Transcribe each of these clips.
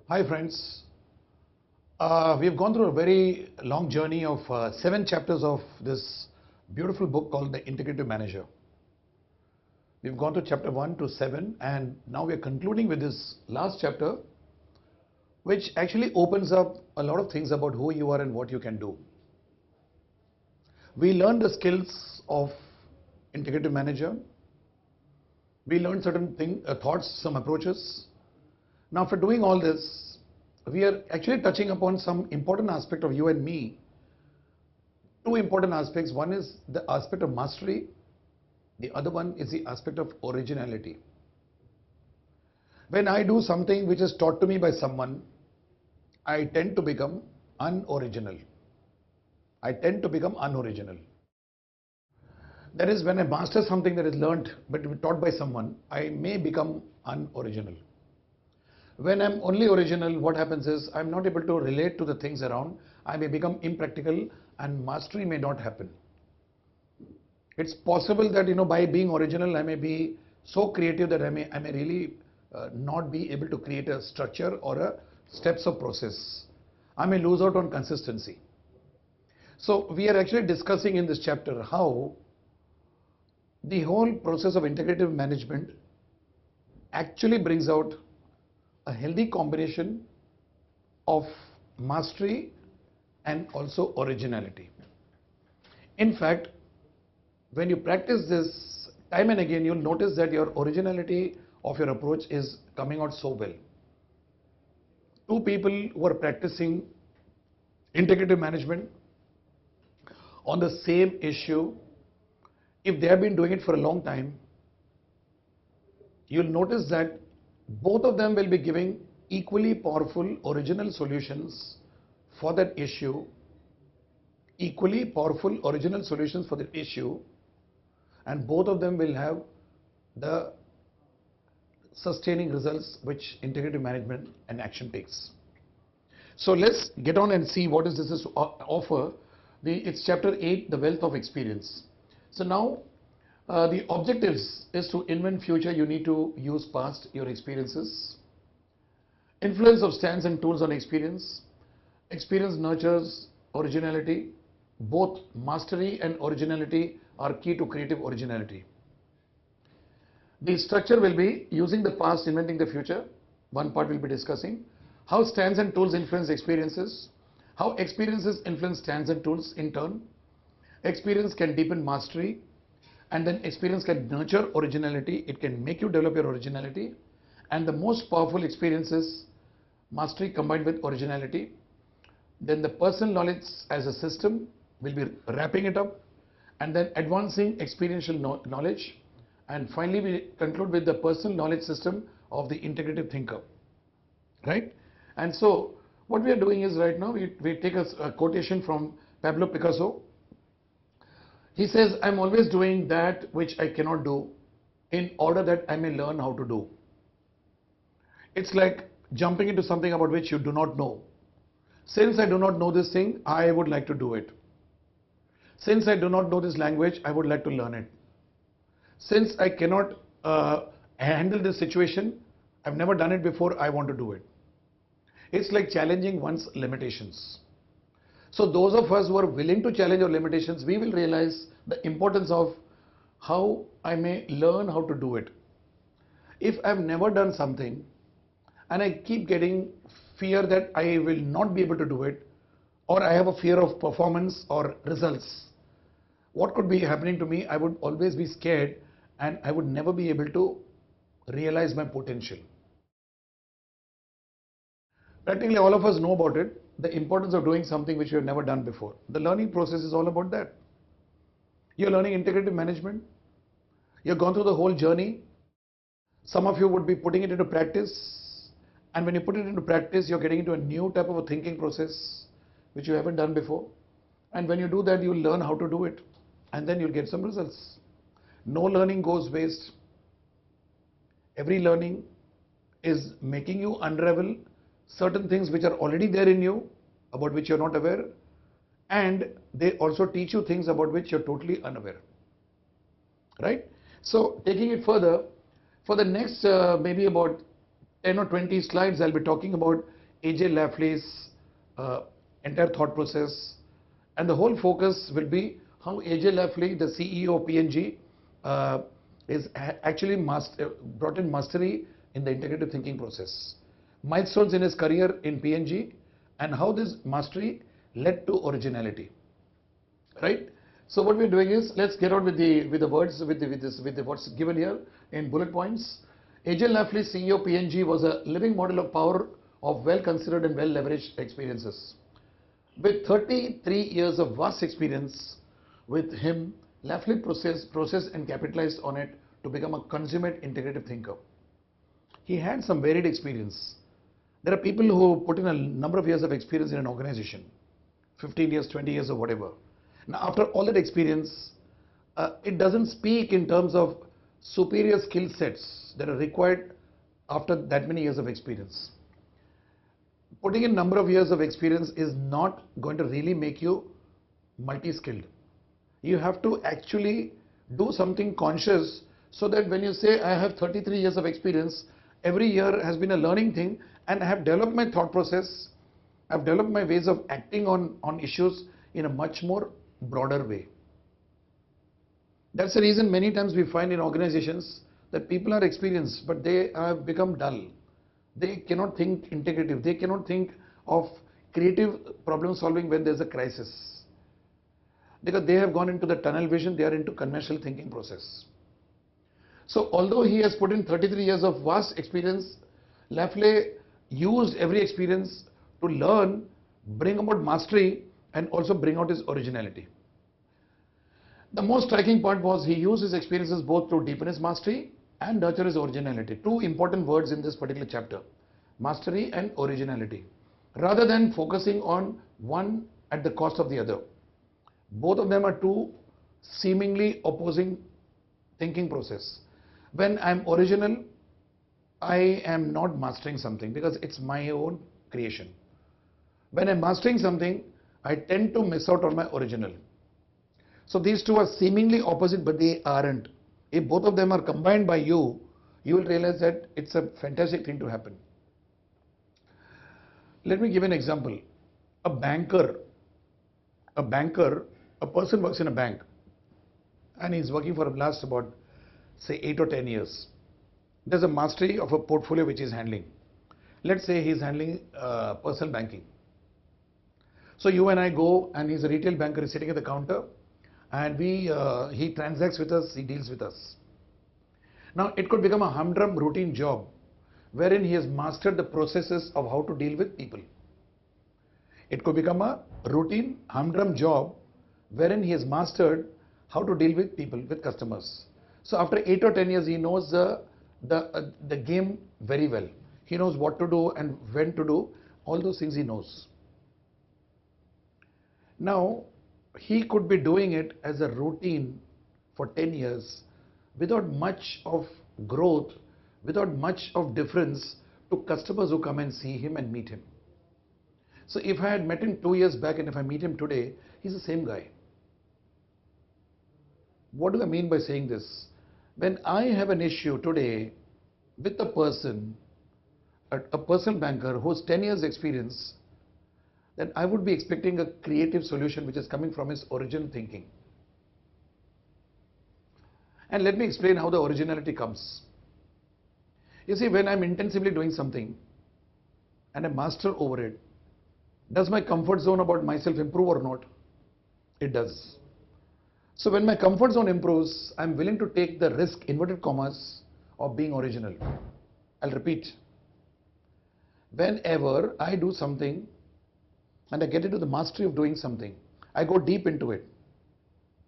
Hi friends, we've gone through a very long journey of 7 chapters of this beautiful book called The Integrative Manager. We've gone to chapter 1 to 7 and now we're concluding with this last chapter, which actually opens up a lot of things about who you are and what you can do. We learned the skills of Integrative Manager. We learned certain thoughts, some approaches. Now after doing all this, we are actually touching upon some important aspect of you and me. Two important aspects. One is the aspect of mastery. The other one is the aspect of originality. When I do something which is taught to me by someone, I tend to become unoriginal. I tend to become unoriginal. That is, when I master something that is learnt but taught by someone, I may become unoriginal. When I'm only original, what happens is I'm not able to relate to the things around. I may become impractical and mastery may not happen. It's possible that by being original, I may be so creative that I may really not be able to create a structure or a steps of process. I may lose out on consistency. So we are actually discussing in this chapter how the whole process of integrative management actually brings out a healthy combination of mastery and also originality. In fact, when you practice this time and again, you'll notice that your originality of your approach is coming out so well. Two people who are practicing integrative management on the same issue, if they have been doing it for a long time, you'll notice that both of them will be giving equally powerful original solutions for that issue, and both of them will have the sustaining results which integrative management and action takes. So let's get on and see what is this to offer. It's chapter 8, the wealth of experience. So now the objectives is to invent future. You need to use past, your experiences. Influence of stance and tools on experience. Experience nurtures originality. Both mastery and originality are key to creative originality. The structure will be using the past, inventing the future. One part will be discussing how stance and tools influence experiences, how experiences influence stance and tools in turn. Experience can deepen mastery, and then experience can nurture originality. It can make you develop your originality, and the most powerful experience is mastery combined with originality. Then the personal knowledge as a system will be wrapping it up, and then advancing experiential knowledge, and finally we conclude with the personal knowledge system of the integrative thinker, right? And so what we are doing is, right now we take a quotation from Pablo Picasso. He says, I'm always doing that which I cannot do in order that I may learn how to do. It's like jumping into something about which you do not know. Since I do not know this thing, I would like to do it. Since I do not know this language, I would like to learn it. Since I cannot handle this situation, I've never done it before, I want to do it. It's like challenging one's limitations. So those of us who are willing to challenge our limitations, we will realize the importance of how I may learn how to do it. If I've never done something and I keep getting fear that I will not be able to do it, or I have a fear of performance or results, what could be happening to me? I would always be scared and I would never be able to realize my potential. Practically all of us know about it, the importance of doing something which you have never done before. The learning process is all about that. You're learning integrative management. You've gone through the whole journey. Some of you would be putting it into practice. And when you put it into practice, you're getting into a new type of a thinking process which you haven't done before. And when you do that, you'll learn how to do it. And then you'll get some results. No learning goes waste. Every learning is making you unravel certain things which are already there in you, about which you're not aware, and they also teach you things about which you're totally unaware, right? So taking it further, for the next maybe about 10 or 20 slides, I'll be talking about AJ Lafley's uh, entire thought process, and the whole focus will be how AJ Lafley, the CEO of P&G, uh, is actually brought in mastery in the integrative thinking process. Milestones in his career in P&G, and how this mastery led to originality. Right? So what we're doing is, let's get on with the words with the what's given here in bullet points. AJ Lafley, CEO P&G, was a living model of power of well considered and well leveraged experiences. With 33 years of vast experience with him, Lafley processed and capitalized on it to become a consummate integrative thinker. He had some varied experience. There are people who put in a number of years of experience in an organization, 15 years, 20 years, or whatever. Now, after all that experience, it doesn't speak in terms of superior skill sets that are required after that many years of experience. Putting in number of years of experience is not going to really make you multi-skilled. You have to actually do something conscious, so that when you say, I have 33 years of experience, every year has been a learning thing, and I have developed my thought process, I've developed my ways of acting on issues in a much more broader way. That's the reason many times we find in organizations that people are experienced, but they have become dull. They cannot think integrative. They cannot think of creative problem solving when there's a crisis. Because they have gone into the tunnel vision, they are into conventional thinking process. So although he has put in 33 years of vast experience, Lafley used every experience to learn, bring about mastery, and also bring out his originality. The most striking part was he used his experiences both to deepen his mastery and nurture his originality. Two important words in this particular chapter: mastery and originality. Rather than focusing on one at the cost of the other. Both of them are two seemingly opposing thinking process. When I'm original, I am not mastering something because it's my own creation. When I'm mastering something, I tend to miss out on my original. So these two are seemingly opposite, but they aren't. If both of them are combined by you, you will realize that it's a fantastic thing to happen. Let me give an example. A person works in a bank, and he's working for the last about, say, 8 or 10 years. There's a mastery of a portfolio which he's handling. Let's say he's handling personal banking. So you and I go, and he's a retail banker, he's sitting at the counter, and he transacts with us, he deals with us. Now it could become a humdrum routine job wherein he has mastered the processes of how to deal with people. It could become a routine humdrum job wherein he has mastered how to deal with people, with customers. So after 8 or 10 years, he knows the game very well. He knows what to do and when to do, all those things he knows. Now, he could be doing it as a routine for 10 years without much of growth, without much of difference to customers who come and see him and meet him. So if I had met him 2 years back and if I meet him today, he's the same guy. What do I mean by saying this? When I have an issue today with a person, a personal banker who has 10 years experience, then I would be expecting a creative solution which is coming from his original thinking. And let me explain how the originality comes. You see, when I'm intensively doing something and I master over it, does my comfort zone about myself improve or not? It does. So when my comfort zone improves, I'm willing to take the risk, inverted commas, of being original. I'll repeat. Whenever I do something and I get into the mastery of doing something, I go deep into it.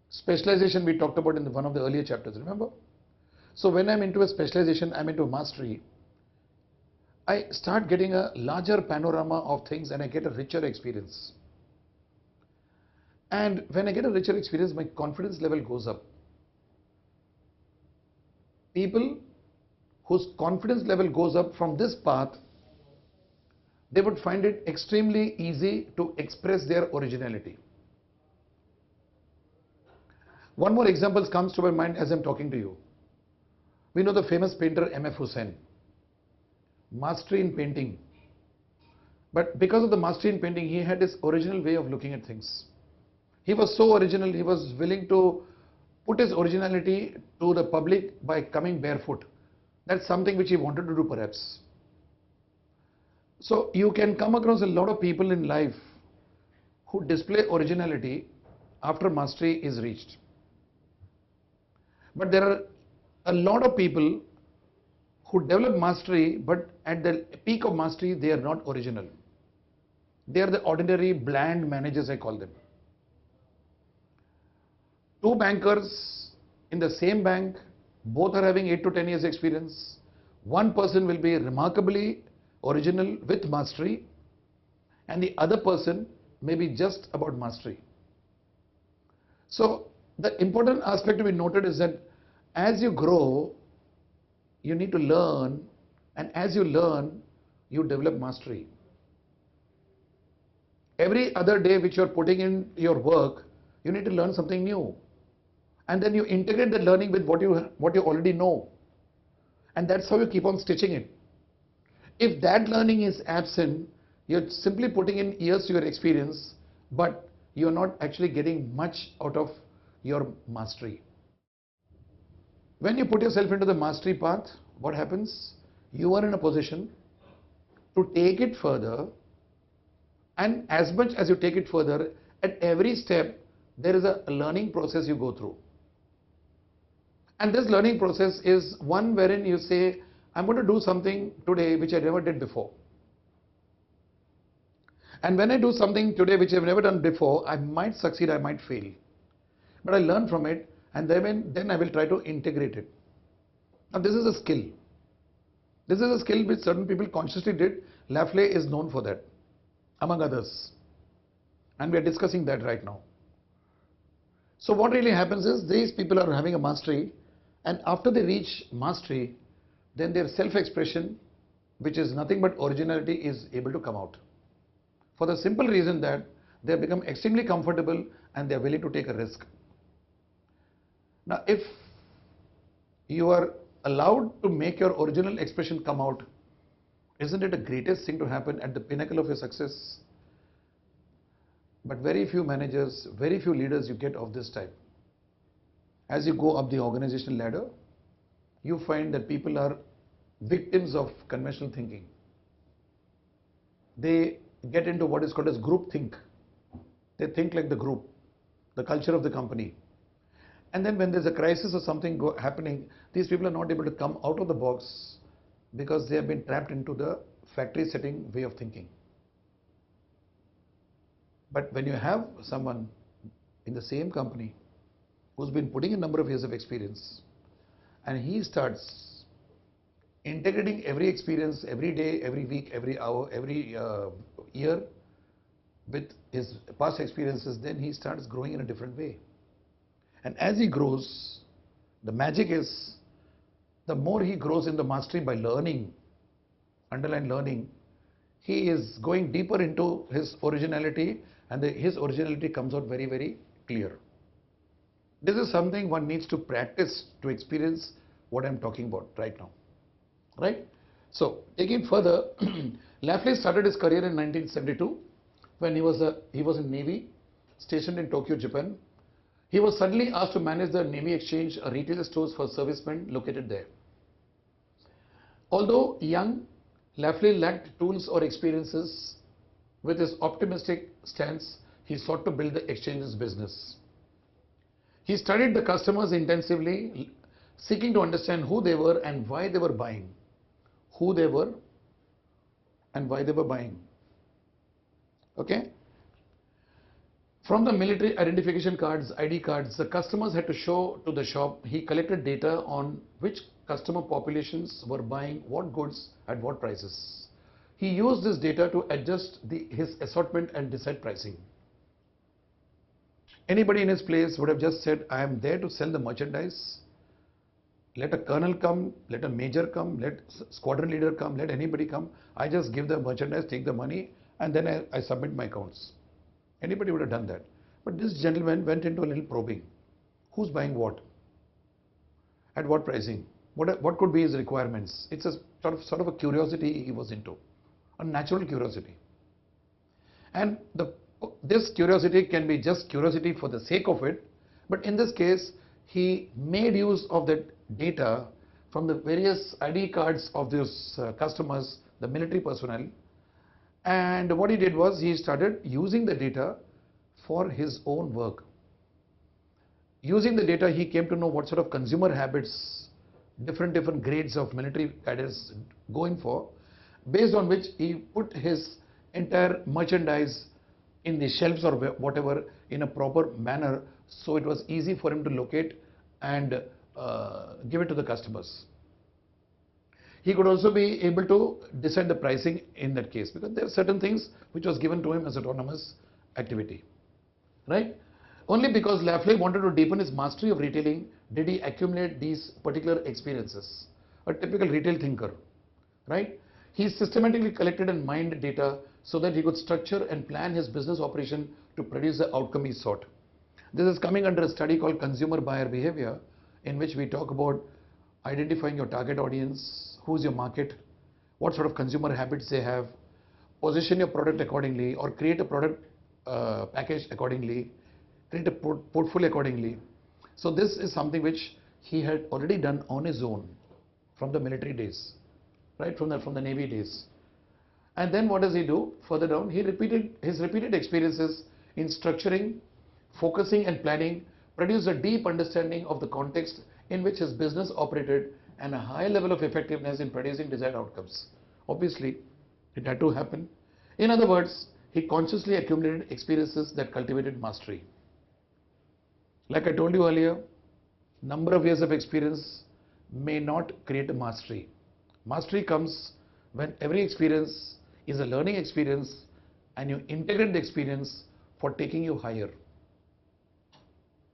Specialization we talked about in one of the earlier chapters, remember? So when I'm into a specialization, I'm into a mastery, I start getting a larger panorama of things and I get a richer experience. And when I get a richer experience, my confidence level goes up. People whose confidence level goes up from this path, they would find it extremely easy to express their originality. One more example comes to my mind as I'm talking to you. We know the famous painter M.F. Hussain. Mastery in painting. But because of the mastery in painting, he had his original way of looking at things. He was so original, he was willing to put his originality to the public by coming barefoot. That's something which he wanted to do perhaps. So you can come across a lot of people in life who display originality after mastery is reached. But there are a lot of people who develop mastery, but at the peak of mastery, they are not original. They are the ordinary, bland managers, I call them. Two bankers in the same bank, both are having 8 to 10 years experience. One person will be remarkably original with mastery, and the other person may be just about mastery. So the important aspect to be noted is that as you grow, you need to learn, and as you learn, you develop mastery. Every other day which you are putting in your work, you need to learn something new. And then you integrate the learning with what you already know. And that's how you keep on stitching it. If that learning is absent, you're simply putting in years to your experience, but you're not actually getting much out of your mastery. When you put yourself into the mastery path, what happens? You are in a position to take it further, and as much as you take it further, at every step, there is a learning process you go through. And this learning process is one wherein you say, I'm going to do something today which I never did before. And when I do something today which I've never done before, I might succeed, I might fail. But I learn from it, and then I will try to integrate it. Now this is a skill. This is a skill which certain people consciously did. Lafley is known for that, among others. And we are discussing that right now. So what really happens is these people are having a mastery, and after they reach mastery, then their self-expression, which is nothing but originality, is able to come out. For the simple reason that they have become extremely comfortable and they are willing to take a risk. Now, if you are allowed to make your original expression come out, isn't it the greatest thing to happen at the pinnacle of your success? But very few managers, very few leaders you get of this type. As you go up the organizational ladder, you find that people are victims of conventional thinking. They get into what is called as group think. They think like the group, the culture of the company. And then when there's a crisis or something happening, these people are not able to come out of the box because they have been trapped into the factory setting way of thinking. But when you have someone in the same company who's been putting a number of years of experience, and he starts integrating every experience, every day, every week, every hour, every year with his past experiences, then he starts growing in a different way. And as he grows, the magic is, the more he grows in the mastery by learning, underline learning, he is going deeper into his originality, and his originality comes out very, very clear. This is something one needs to practice to experience what I'm talking about right now. Right? So, taking it further, Lafley started his career in 1972 when he was in Navy, stationed in Tokyo, Japan. He was suddenly asked to manage the Navy Exchange, a retail stores for servicemen located there. Although young, Lafley lacked tools or experiences. With his optimistic stance, he sought to build the exchange's business. He studied the customers intensively, seeking to understand who they were and why they were buying. Who they were and why they were buying. Okay? From the military identification cards, ID cards, the customers had to show to the shop. He collected data on which customer populations were buying what goods at what prices. He used this data to adjust his assortment and decide pricing. Anybody in his place would have just said, I am there to sell the merchandise. Let a colonel come, let a major come, let squadron leader come, let anybody come. I just give the merchandise, take the money, and then I submit my accounts. Anybody would have done that. But this gentleman went into a little probing. Who's buying what? At what pricing? What could be his requirements? It's a sort of a curiosity he was into, a natural curiosity. And this curiosity can be just curiosity for the sake of it, but in this case, he made use of that data from the various ID cards of those customers, the military personnel, and what he did was he started using the data for his own work. Using the data, he came to know what sort of consumer habits different grades of military cadets going for, based on which he put his entire merchandise in the shelves or whatever in a proper manner, so it was easy for him to locate and give it to the customers. He could also be able to decide the pricing in that case, because there are certain things which was given to him as autonomous activity, right? Only because Lafley wanted to deepen his mastery of retailing did he accumulate these particular experiences. A typical retail thinker, right? He systematically collected and mined data so that he could structure and plan his business operation to produce the outcome he sought. This is coming under a study called consumer buyer behavior, in which we talk about identifying your target audience, who's your market, what sort of consumer habits they have, position your product accordingly, or create a product package accordingly, create a portfolio accordingly. So this is something which he had already done on his own from the military days, right, from the Navy days. And then what does he do? Further down, he repeated his repeated experiences in structuring, focusing and planning, produced a deep understanding of the context in which his business operated and a high level of effectiveness in producing desired outcomes. Obviously, it had to happen. In other words, he consciously accumulated experiences that cultivated mastery. Like I told you earlier, number of years of experience may not create a mastery. Mastery comes when every experience is a learning experience and you integrate the experience for taking you higher.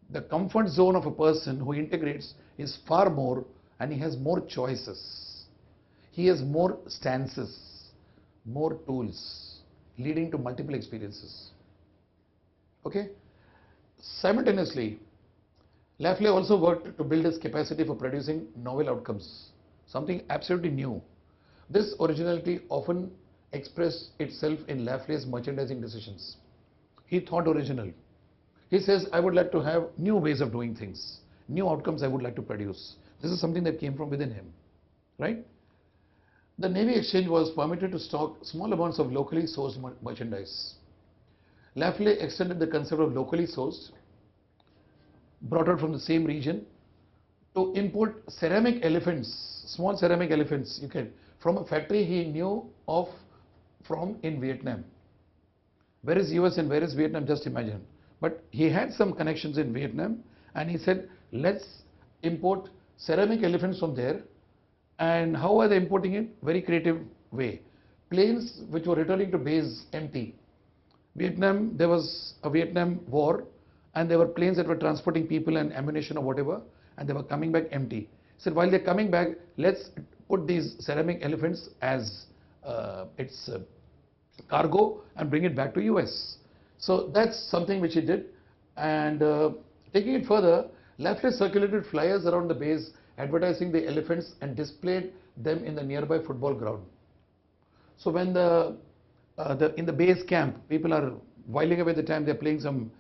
The comfort zone of a person who integrates is far more, and he has more choices. He has more stances, more tools, leading to multiple experiences. Okay? Simultaneously, Lafley also worked to build his capacity for producing novel outcomes, something absolutely new. This originality often expressed itself in Lafley's merchandising decisions. He thought original. He says, I would like to have new ways of doing things, new outcomes I would like to produce. This is something that came from within him, right? The Navy Exchange was permitted to stock small amounts of locally sourced merchandise. Lafley extended the concept of locally sourced, brought out from the same region, to import ceramic elephants, small ceramic elephants, from a factory he knew of from in Vietnam. Where is US and where is Vietnam? Just imagine. But he had some connections in Vietnam, and he said, let's import ceramic elephants from there. And how are they importing it? Very creative way. Planes which were returning to base empty. Vietnam, there was a Vietnam war, and there were planes that were transporting people and ammunition or whatever, and they were coming back empty. He said, while they're coming back, let's put these ceramic elephants as its cargo and bring it back to US. So that's something which he did. And taking it further, Lafley circulated flyers around the base advertising the elephants and displayed them in the nearby football ground. So when in the base camp, people are whiling away the time, they're playing some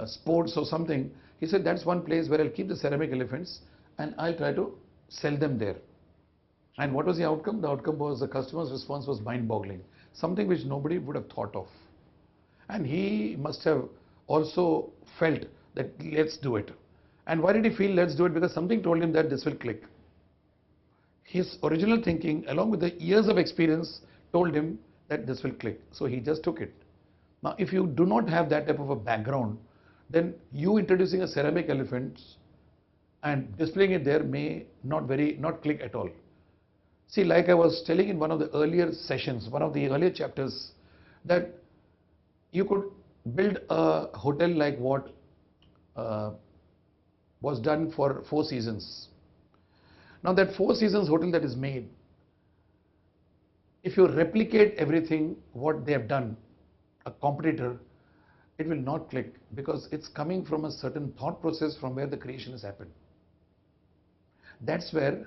sports or something, he said that's one place where I'll keep the ceramic elephants and I'll try to sell them there. And what was the outcome? The outcome was the customer's response was mind-boggling, something which nobody would have thought of. And he must have also felt that let's do it. And why did he feel let's do it? Because something told him that this will click. His original thinking, along with the years of experience, told him that this will click. So he just took it. Now, if you do not have that type of a background, then you introducing a ceramic elephant and displaying it there may not click at all. See, like I was telling in one of the earlier sessions, one of the earlier chapters, that you could build a hotel like what was done for Four Seasons. Now that Four Seasons hotel that is made, if you replicate everything what they have done, a competitor, it will not click, because it's coming from a certain thought process from where the creation has happened. That's where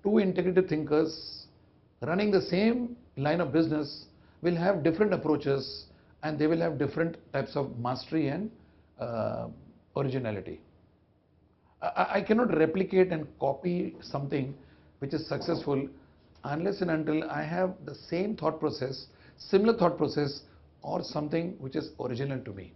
two integrative thinkers running the same line of business will have different approaches and they will have different types of mastery and originality. I cannot replicate and copy something which is successful unless and until I have the same thought process, similar thought process, or something which is original to me.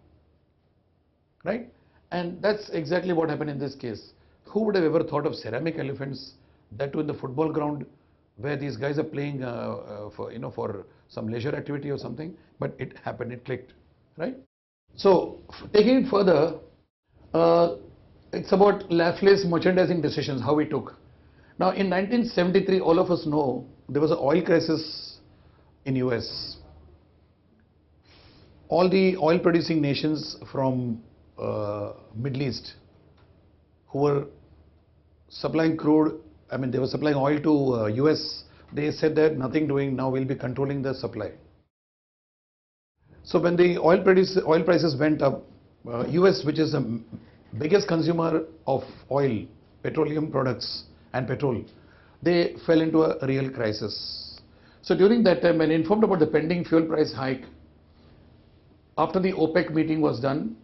Right? And that's exactly what happened in this case. Who would have ever thought of ceramic elephants, that too in the football ground where these guys are playing for some leisure activity or something, but it happened, it clicked, right? So taking it further, it's about Lafley's merchandising decisions, how he took. Now in 1973, all of us know there was an oil crisis in US. All the oil producing nations from Middle East who were supplying crude, I mean they were supplying oil to US, they said that nothing doing, now we'll be controlling the supply. So when the oil prices went up, US, which is the biggest consumer of oil, petroleum products and petrol, they fell into a real crisis. So during that time, when informed about the pending fuel price hike, after the OPEC meeting was done,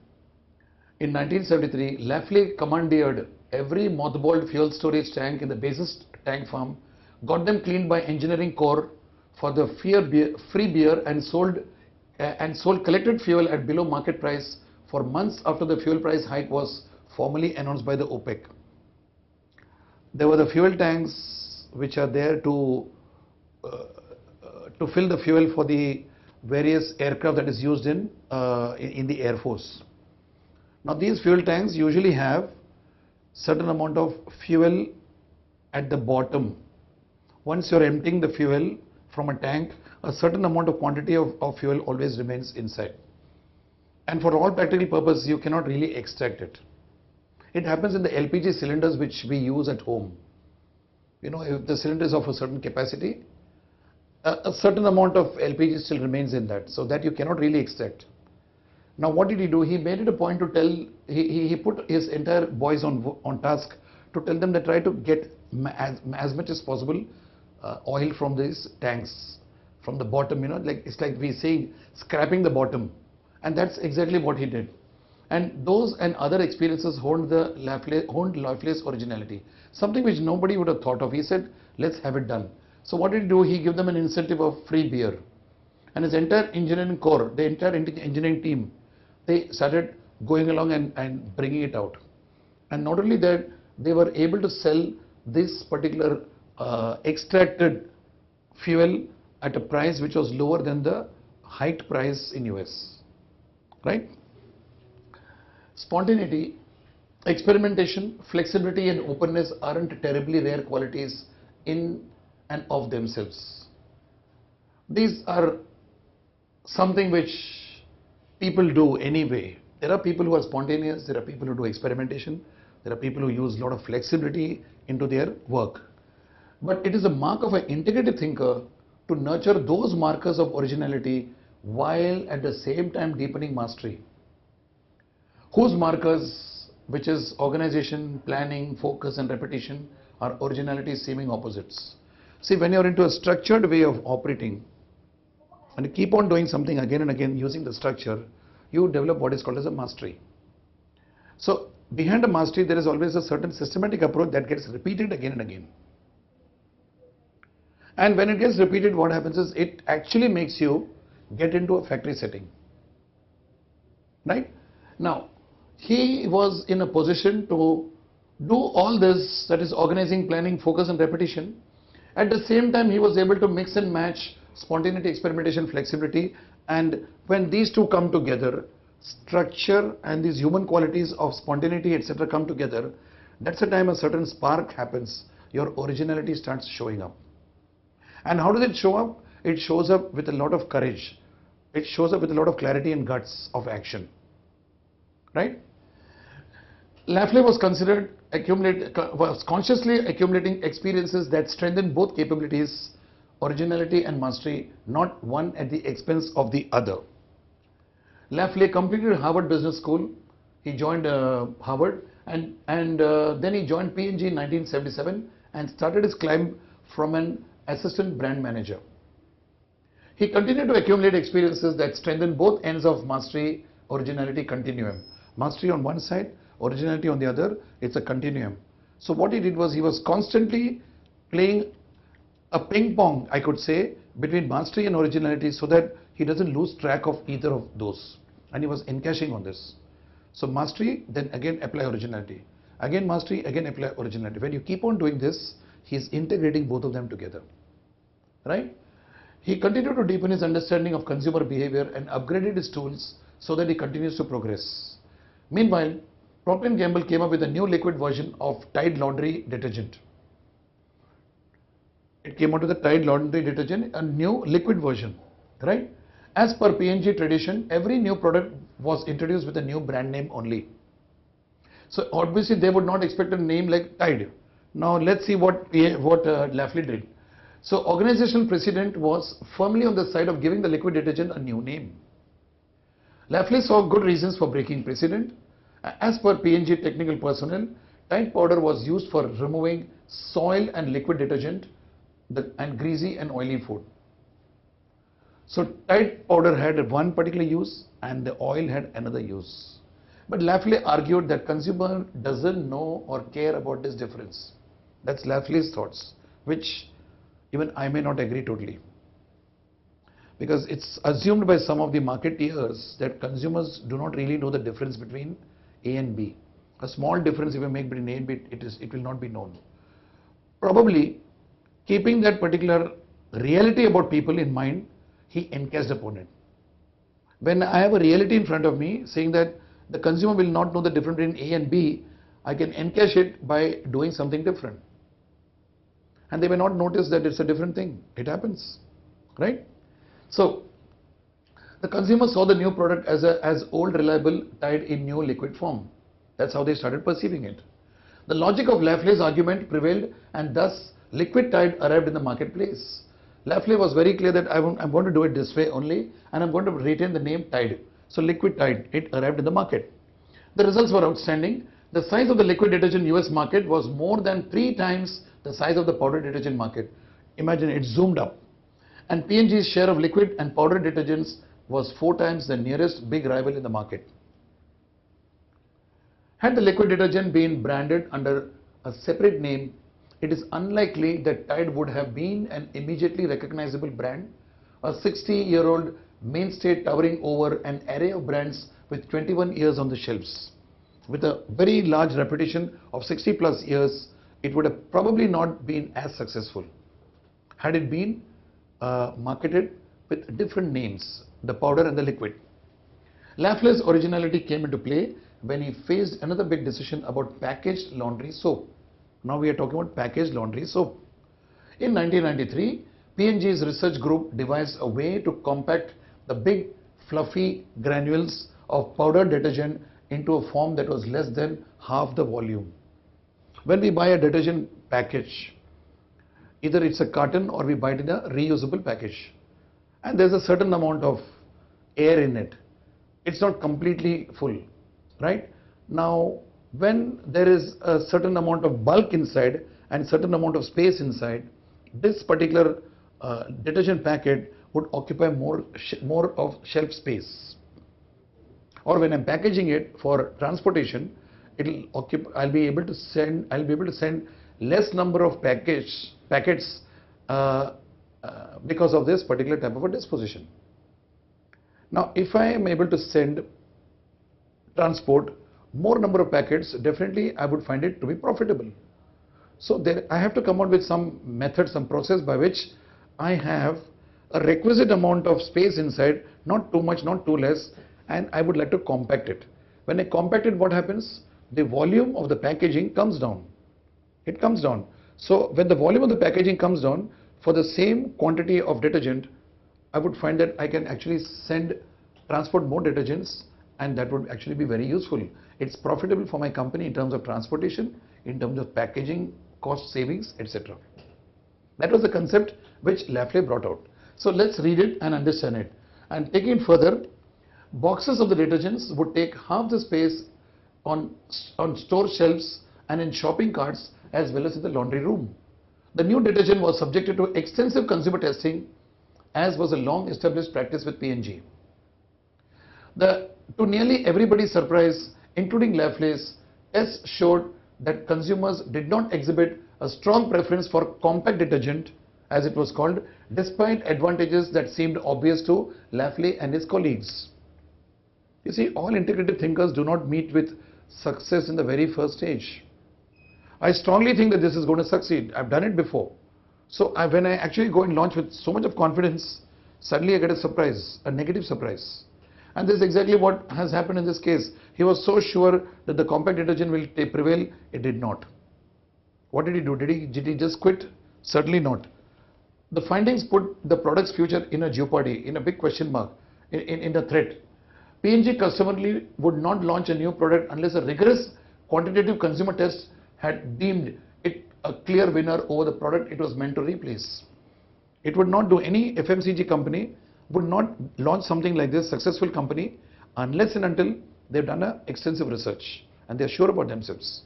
in 1973, Lafley commandeered every mothballed fuel storage tank in the basis tank farm, got them cleaned by engineering corps for the free beer, and sold collected fuel at below market price for months after the fuel price hike was formally announced by the OPEC. There were the fuel tanks which are there to fill the fuel for the various aircraft that is used in the Air Force. Now these fuel tanks usually have certain amount of fuel at the bottom. Once you're emptying the fuel from a tank, a certain amount of quantity of fuel always remains inside. And for all practical purposes, you cannot really extract it. It happens in the LPG cylinders which we use at home. You know, if the cylinder is of a certain capacity, a certain amount of LPG still remains in that, so that you cannot really extract. Now what did he do? He made it a point to tell, he put his entire boys on task to tell them that try to get as much as possible oil from these tanks, from the bottom, you know, like it's like we saying scrapping the bottom. And that's exactly what he did. And those and other experiences honed Lafley's originality, something which nobody would have thought of. He said, let's have it done. So what did he do? He gave them an incentive of free beer. And his entire engineering corps, the entire engineering team, they started going along and bringing it out. And not only that, they were able to sell this particular extracted fuel at a price which was lower than the hiked price in US. Right? Spontaneity, experimentation, flexibility and openness aren't terribly rare qualities in and of themselves. These are something which people do anyway. There are people who are spontaneous, there are people who do experimentation, there are people who use a lot of flexibility into their work. But it is a mark of an integrative thinker to nurture those markers of originality while at the same time deepening mastery. Whose markers, which is organization, planning, focus and repetition, are originality seeming opposites. See, when you are into a structured way of operating and you keep on doing something again and again using the structure, you develop what is called as a mastery. So behind a mastery, there is always a certain systematic approach that gets repeated again and again. And when it gets repeated, what happens is it actually makes you get into a factory setting. Right? Now, he was in a position to do all this, that is organizing, planning, focus and repetition. At the same time, he was able to mix and match spontaneity, experimentation, flexibility, and when these two come together, structure and these human qualities of spontaneity, etc. come together, that's the time a certain spark happens. Your originality starts showing up. And how does it show up? It shows up with a lot of courage. It shows up with a lot of clarity and guts of action. Right? Lafley was consciously accumulating experiences that strengthen both capabilities, originality and mastery, not one at the expense of the other. Lafley completed Harvard Business School. He joined Harvard and then he joined P&G in 1977 and started his climb from an assistant brand manager. He continued to accumulate experiences that strengthen both ends of mastery originality continuum. Mastery on one side, originality on the other, it's a continuum. So what he did was he was constantly playing a ping pong, I could say, between mastery and originality so that he doesn't lose track of either of those. And he was encashing on this. So mastery, then again apply originality. Again mastery, again apply originality. When you keep on doing this, he is integrating both of them together. Right? He continued to deepen his understanding of consumer behavior and upgraded his tools so that he continues to progress. Meanwhile, Procter & Gamble came up with a new liquid version of Tide laundry detergent. It came out with the Tide laundry detergent, a new liquid version, right? As per P&G tradition, every new product was introduced with a new brand name only. So obviously they would not expect a name like Tide. Now let's see what Lafley did. So organizational precedent was firmly on the side of giving the liquid detergent a new name. Lafley saw good reasons for breaking precedent. As per P&G technical personnel, Tide powder was used for removing soil and liquid detergent and greasy and oily food. So Tide powder had one particular use and the oil had another use. But Lafley argued that consumer doesn't know or care about this difference. That's Lafley's thoughts, which even I may not agree totally. Because it's assumed by some of the marketeers that consumers do not really know the difference between A and B. A small difference if you make between A and B, it will not be known. Probably keeping that particular reality about people in mind, he encased upon it. When I have a reality in front of me saying that the consumer will not know the difference between A and B, I can encash it by doing something different. And they may not notice that it's a different thing. It happens, right? So the consumer saw the new product as old reliable Tide in new liquid form. That's how they started perceiving it. The logic of Lafley's argument prevailed and thus liquid Tide arrived in the marketplace. Lafley was very clear that I'm going to do it this way only and I'm going to retain the name Tide. So liquid Tide, it arrived in the market. The results were outstanding. The size of the liquid detergent US market was more than 3 times the size of the powder detergent market. Imagine it zoomed up. And P&G's share of liquid and powder detergents was 4 times the nearest big rival in the market. Had the liquid detergent been branded under a separate name, it is unlikely that Tide would have been an immediately recognizable brand, a 60-year-old mainstay towering over an array of brands with 21 years on the shelves. With a very large reputation of 60 plus years, it would have probably not been as successful had it been marketed with different names, the powder and the liquid. Lafley's originality came into play when he faced another big decision about packaged laundry soap. Now we are talking about packaged laundry soap. In 1993, P&G's research group devised a way to compact the big fluffy granules of powdered detergent into a form that was less than half the volume. When we buy a detergent package, either it's a carton or we buy it in a reusable package, and there's a certain amount of air in it. It's not completely full, right? Now, when there is a certain amount of bulk inside and certain amount of space inside, this particular detergent packet would occupy more of shelf space. Or when I'm packaging it for transportation, I'll be able to send less number of packets because of this particular type of a disposition. Now, if I am able to transport more number of packets, definitely I would find it to be profitable. So I have to come out with some method, some process by which I have a requisite amount of space inside, not too much, not too less, and I would like to compact it. When I compact it, what happens? The volume of the packaging comes down. It comes down. So when the volume of the packaging comes down, for the same quantity of detergent, I would find that I can actually transport more detergents, and that would actually be very useful. It's profitable for my company in terms of transportation, in terms of packaging, cost savings, etc. That was the concept which Lafley brought out. So let's read it and understand it. And taking it further, boxes of the detergents would take half the space on store shelves and in shopping carts as well as in the laundry room. The new detergent was subjected to extensive consumer testing as was a long established practice with P&G. To nearly everybody's surprise, including Lafley's, tests showed that consumers did not exhibit a strong preference for compact detergent, as it was called, despite advantages that seemed obvious to Lafley and his colleagues. You see, all integrative thinkers do not meet with success in the very first stage. I strongly think that this is going to succeed. I've done it before. So when I actually go and launch with so much of confidence, suddenly I get a surprise, a negative surprise. And this is exactly what has happened in this case. He was so sure that the compact detergent will prevail, it did not. What did he do? Did he just quit? Certainly not. The findings put the product's future in a jeopardy, in a big question mark, in a threat. P&G customarily would not launch a new product unless a rigorous quantitative consumer test had deemed it a clear winner over the product it was meant to replace. It would not do, any FMCG company would not launch something like this, successful company, unless and until they've done an extensive research and they're sure about themselves.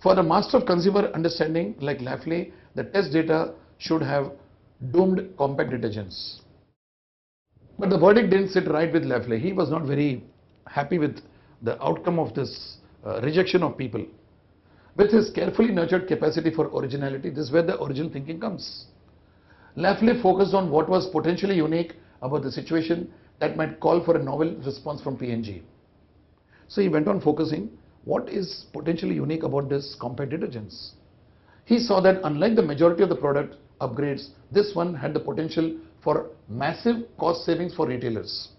For the master of consumer understanding like Lafley, the test data should have doomed compact detergents. But the verdict didn't sit right with Lafley. He was not very happy with the outcome of this rejection of people. With his carefully nurtured capacity for originality, this is where the original thinking comes. Lafley focused on what was potentially unique about the situation that might call for a novel response from P&G. So he went on focusing what is potentially unique about this compact detergents. He saw that unlike the majority of the product upgrades, this one had the potential for massive cost savings for retailers.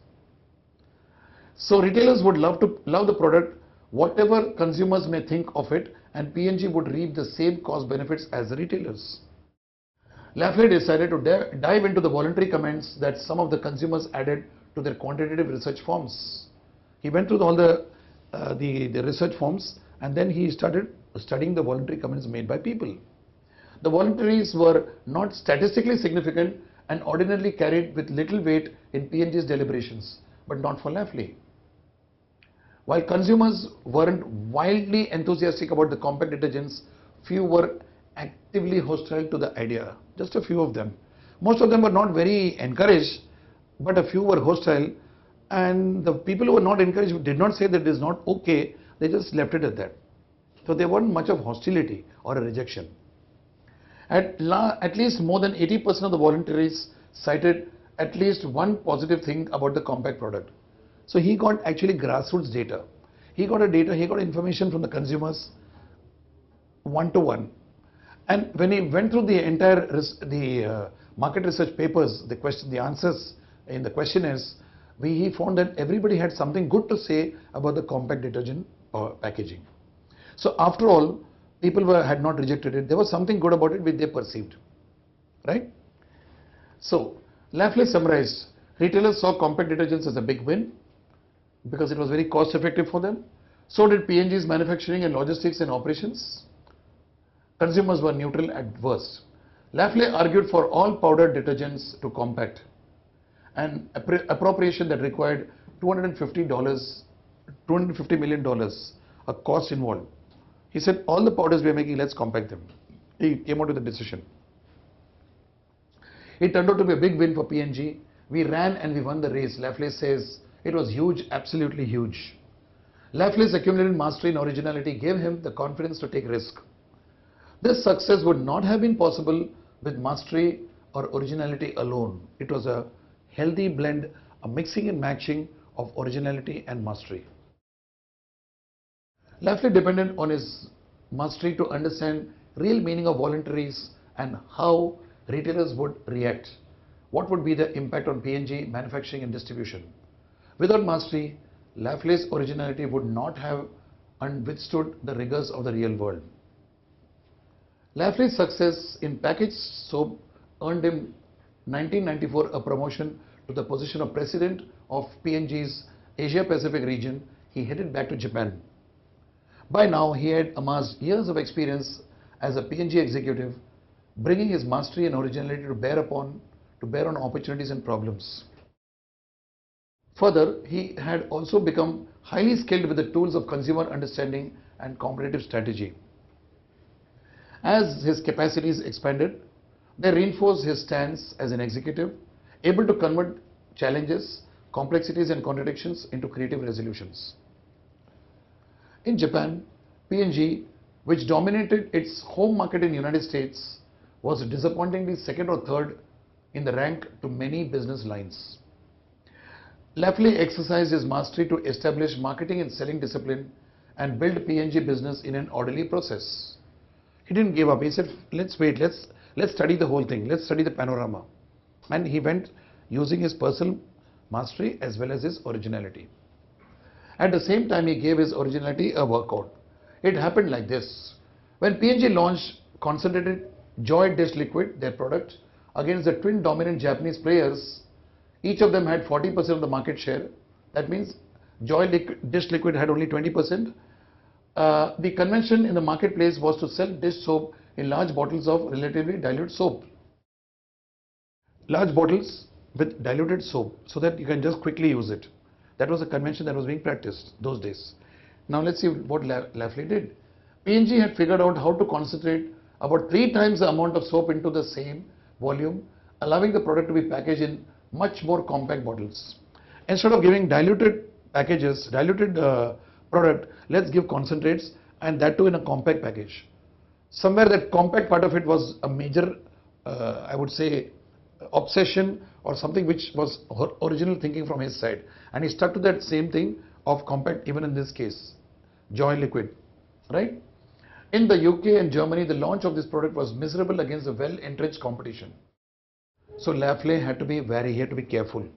So retailers would love the product, whatever consumers may think of it, and P&G would reap the same cost benefits as the retailers. Lafley decided to dive into the voluntary comments that some of the consumers added to their quantitative research forms. He went through all the research forms, and then he started studying the voluntary comments made by people. The voluntaries were not statistically significant and ordinarily carried with little weight in P&G's deliberations, but not for Lafley. While consumers weren't wildly enthusiastic about the compact detergents, few were actively hostile to the idea. Just a few of them. Most of them were not very encouraged, but a few were hostile, and the people who were not encouraged did not say that it is not okay, they just left it at that. So there wasn't much of hostility or a rejection. At least more than 80% of the voluntaries cited at least one positive thing about the compact product. So he got actually grassroots data. He got information from the consumers one-to-one. And when he went through the entire market research papers, the answers in the questionnaires, he found that everybody had something good to say about the compact detergent packaging. So after all, people had not rejected it. There was something good about it which they perceived, right? So Lafley summarized, retailers saw compact detergents as a big win because it was very cost effective for them. So did P&G's manufacturing and logistics and operations. Consumers were neutral at worst. Lafley argued for all powdered detergents to compact, an appropriation that required $250 million, a cost involved. He said, all the powders we are making, let's compact them. He came out with a decision. It turned out to be a big win for P&G. We ran and we won the race. Lafley says it was huge, absolutely huge. Lafley's accumulated mastery and originality gave him the confidence to take risk. This success would not have been possible with mastery or originality alone. It was a healthy blend, a mixing and matching of originality and mastery. Lafley depended on his mastery to understand real meaning of voluntaries and how retailers would react. What would be the impact on P&G, manufacturing and distribution? Without mastery, Lafley's originality would not have withstood the rigors of the real world. Lafley's success in packaged soap earned him 1994 a promotion to the position of president of P&G's Asia Pacific region. He headed back to Japan. By now, he had amassed years of experience as a P&G executive, bringing his mastery and originality to bear on opportunities and problems. Further, he had also become highly skilled with the tools of consumer understanding and competitive strategy. As his capacities expanded, they reinforced his stance as an executive, able to convert challenges, complexities and contradictions into creative resolutions. In Japan, P&G, which dominated its home market in the United States, was disappointingly second or third in the rank to many business lines. Lafley exercised his mastery to establish marketing and selling discipline and build P&G business in an orderly process. He didn't give up. He said, let's wait, let's study the whole thing, let's study the panorama. And he went using his personal mastery as well as his originality. At the same time, he gave his originality a workout. It happened like this. When P&G launched concentrated Joy Dish Liquid, their product, against the twin dominant Japanese players, each of them had 40% of the market share. That means Dish Liquid had only 20%. The convention in the marketplace was to sell dish soap in large bottles of relatively dilute soap. Large bottles with diluted soap so that you can just quickly use it. That was a convention that was being practiced those days. Now let's see what Lafley did. P&G had figured out how to concentrate about 3 times the amount of soap into the same volume, allowing the product to be packaged in much more compact bottles. Instead of giving diluted packages, diluted product, let's give concentrates, and that too in a compact package. Somewhere that compact part of it was a major, I would say, obsession or something which was original thinking from his side, and he stuck to that same thing of compact even in this case, Joy Liquid, right? In the UK and Germany, the launch of this product was miserable against the well-entrenched competition. So Lafley had to be careful.